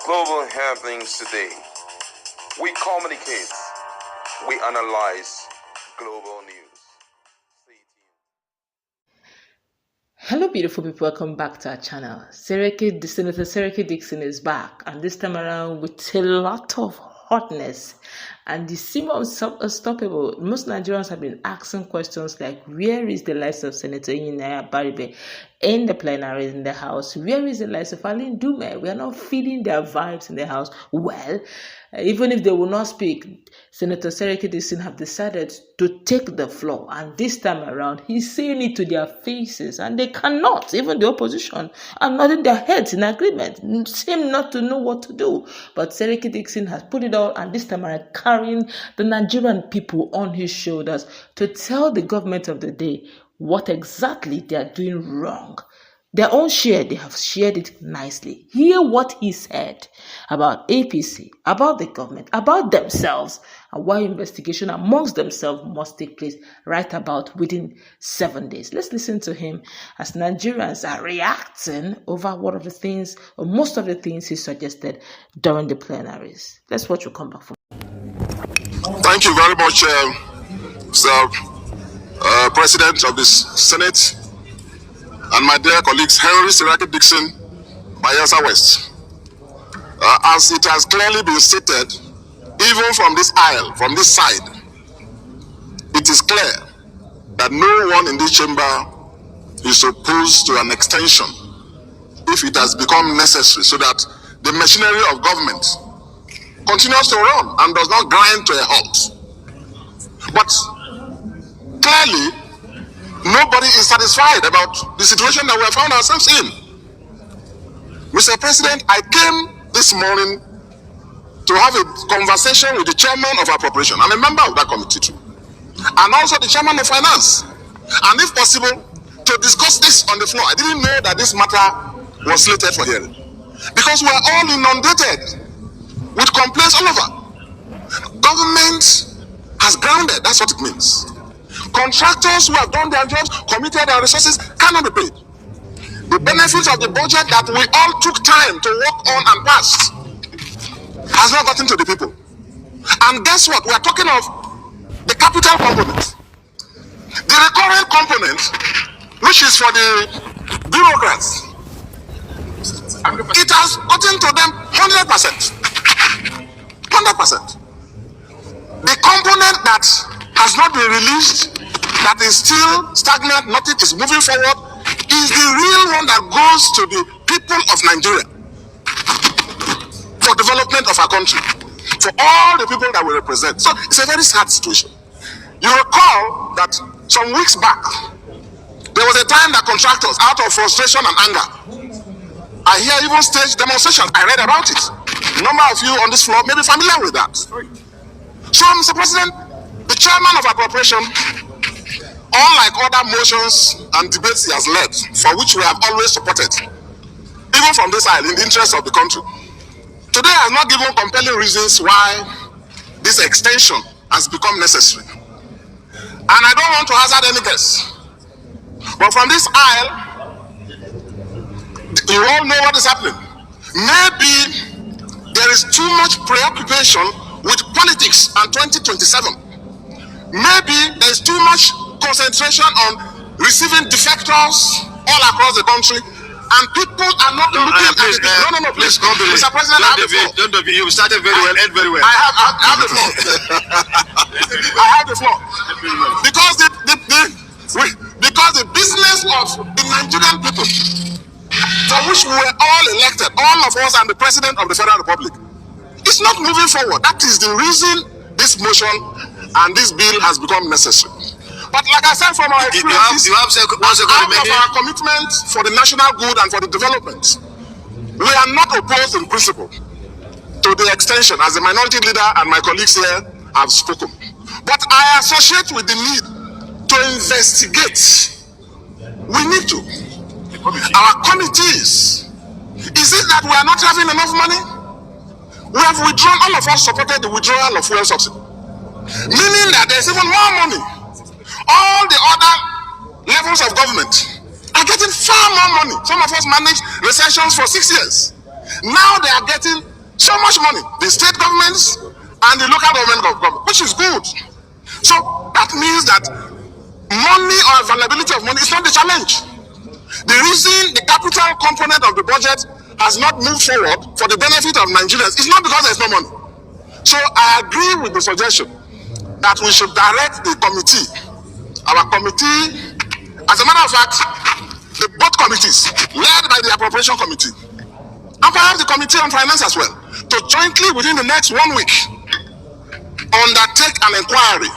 global happenings today. We communicate, we analyze global news. Stay tuned. Hello, beautiful people. Welcome back to our channel. Senator Seriake Dixon is back, and this time around with a lot of hotness. And the seem unstoppable. Most Nigerians have been asking questions like, where is the likes of Senator Inyinaya Baribe in the plenary in the house? Where is the likes of Alin Dume? We are not feeling their vibes in the house. Well, even if they will not speak, Senator Seriake Dixon have decided to take the floor. And this time around, he's saying it to their faces. And they cannot, even the opposition, are nodding their heads in agreement, seem not to know what to do. But Seriake Dixon has put it all, and this time around, carrying the Nigerian people on his shoulders to tell the government of the day what exactly they are doing wrong. Their own share, they have shared it nicely. Hear what he said about APC, about the government, about themselves, and why investigation amongst themselves must take place right about within 7 days. Let's listen to him as Nigerians are reacting over one of the things, or most of the things he suggested during the plenaries. Let's watch you come back from. Thank you very much, Sir President of the Senate, and my dear colleagues, Henry Seriake Dixon, Bayelsa West. As it has clearly been stated, even from this aisle, from this side, it is clear that no one in this chamber is opposed to an extension if it has become necessary, so that the machinery of government continues to run and does not grind to a halt. But clearly, nobody is satisfied about the situation that we have found ourselves in. Mr. President, I came this morning to have a conversation with the chairman of appropriation. I'm a member of that committee too, and also the chairman of finance, and if possible, to discuss this on the floor. I didn't know that this matter was slated for hearing, because we are all inundated with complaints all over. Government has grounded, that's what it means. Contractors who have done their jobs, committed their resources, cannot be paid. The benefits of the budget that we all took time to work on and pass has not gotten to the people. And guess what? We are talking of the capital component. The recurrent component, which is for the bureaucrats, it has gotten to them 100%. 100%. The component that has not been released, that is still stagnant, nothing is moving forward, is the real one that goes to the people of Nigeria for development of our country, for all the people that we represent. So it's a very sad situation. You recall that some weeks back, there was a time that contractors, out of frustration and anger, I hear even staged demonstrations. I read about it. A number of you on this floor may be familiar with that. So, Mr. President, the chairman of appropriation, unlike other motions and debates he has led, for which we have always supported, even from this aisle, in the interest of the country, today has not given compelling reasons why this extension has become necessary. And I don't want to hazard any guess, but from this aisle, you all know what is happening. Maybe there is too much preoccupation with politics and 2027. Maybe there is too much concentration on receiving defectors all across the country, and people are not looking at it. No, please, Mr. President, I have the floor. You started very well, end very well. I have the floor. I have the floor. Because the business of the Nigerian people, for which we were all elected, all of us and the President of the Federal Republic, it's not moving forward. That is the reason this motion and this bill has become necessary. But like I said, from our experiences, out of our commitment for the national good and for the development, we are not opposed in principle to the extension, as the minority leader and my colleagues here have spoken. But I associate with the need to investigate. We need to. Our committees, is it that we are not having enough money? We have withdrawn, all of us supported the withdrawal of fuel subsidy, meaning that there's even more money. All the other levels of government are getting far more money. Some of us managed recessions for 6 years. Now they are getting so much money, the state governments and the local government, which is good. So that means that money or availability of money is not the challenge. The reason the capital component of the budget has not moved forward for the benefit of Nigerians is not because there's no money. So I agree with the suggestion that we should direct the committee, our committee, as a matter of fact, both committees, led by the appropriation committee, and perhaps the committee on finance as well, to jointly within the next 1 week undertake an inquiry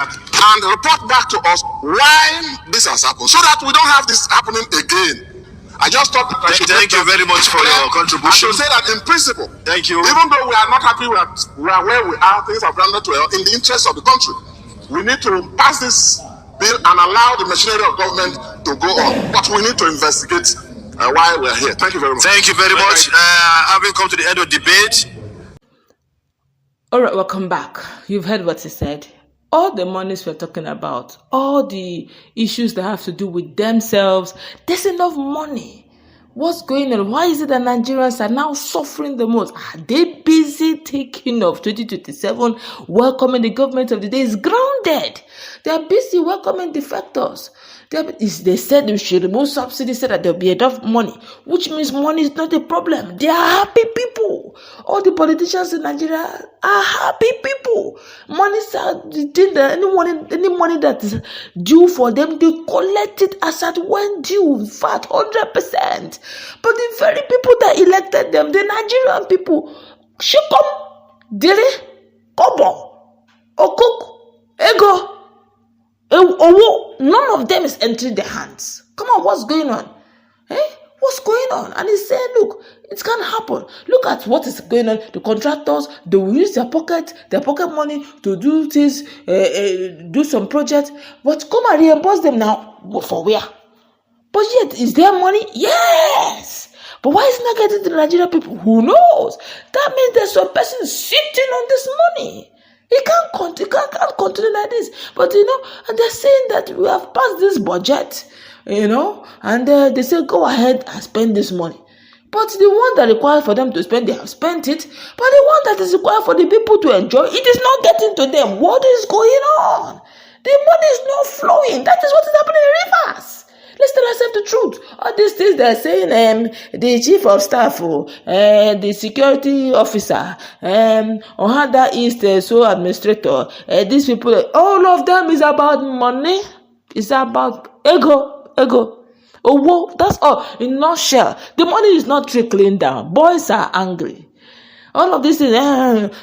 and report back to us why this has happened, so that we don't have this happening again. I just thought that I should thank you very much for your contribution. I should say that in principle, thank you. Even though we are not happy we are where we are, things have gone well in the interest of the country. We need to pass this bill and allow the machinery of government to go on. But we need to investigate why we are here. Thank you very much. Thank you very much. Having come to the end of debate. All right, welcome back. You've heard what he said. All the monies we're talking about, all the issues that have to do with themselves, there's enough money. What's going on? Why is it that Nigerians are now suffering the most? Are they busy taking off 2027, welcoming the government of the day is grounded? They are busy welcoming defectors. They said they should remove subsidies so that there'll be enough money, which means money is not a problem. They are happy people. All the politicians in Nigeria are happy people. Any money that is due for them, they collect it as at when due. In fact, 100%. But the very people that elected them, the Nigerian people, Shikom, Diri, Kobo, Okuk, Ego, none of them is entering their hands. Come on, what's going on? What's going on? And he said, look, it can't happen. Look at what is going on. The contractors, they will use their pocket money to do things, do some projects. But come and reimburse them now. For where? But yet, is there money? Yes. But why is it not getting to the Nigerian people? Who knows? That means there's some person sitting on this money. It can't continue like this. But, and they're saying that we have passed this budget, and they say, go ahead and spend this money. But the one that requires for them to spend, they have spent it. But the one that is required for the people to enjoy, it is not getting to them. What is going on? The money is not flowing. That is what is happening in rivers. Let's tell ourselves the truth. All these things they're saying, the chief of staff, the security officer, Ohada East, so administrator, these people, all of them is about money. It's about ego. Oh, whoa, that's all. In a nutshell, the money is not trickling down. Boys are angry. All of this is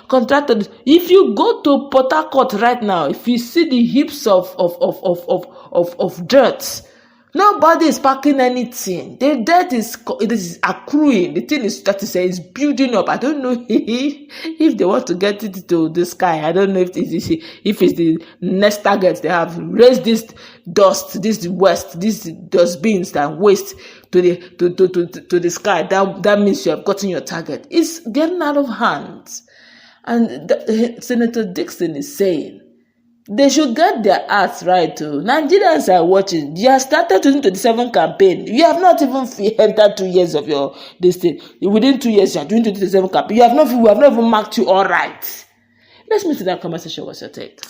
contracted. If you go to Port Harcourt right now, if you see the heaps of dirt, nobody is packing anything. The dirt is accruing. The thing is building up. I don't know if they want to get it to the sky. I don't know if it's the next target they have. Raise this dust, these dustbins and waste to the sky. That means you have gotten your target. It's getting out of hand. And Senator Dixon is saying they should get their acts right too. Nigerians are watching. You have started 2027 campaign. You have not even entered 2 years of your this thing. Within 2 years, you are doing 2027 campaign. We have not even marked you all right. Let's move to that conversation. What's your take?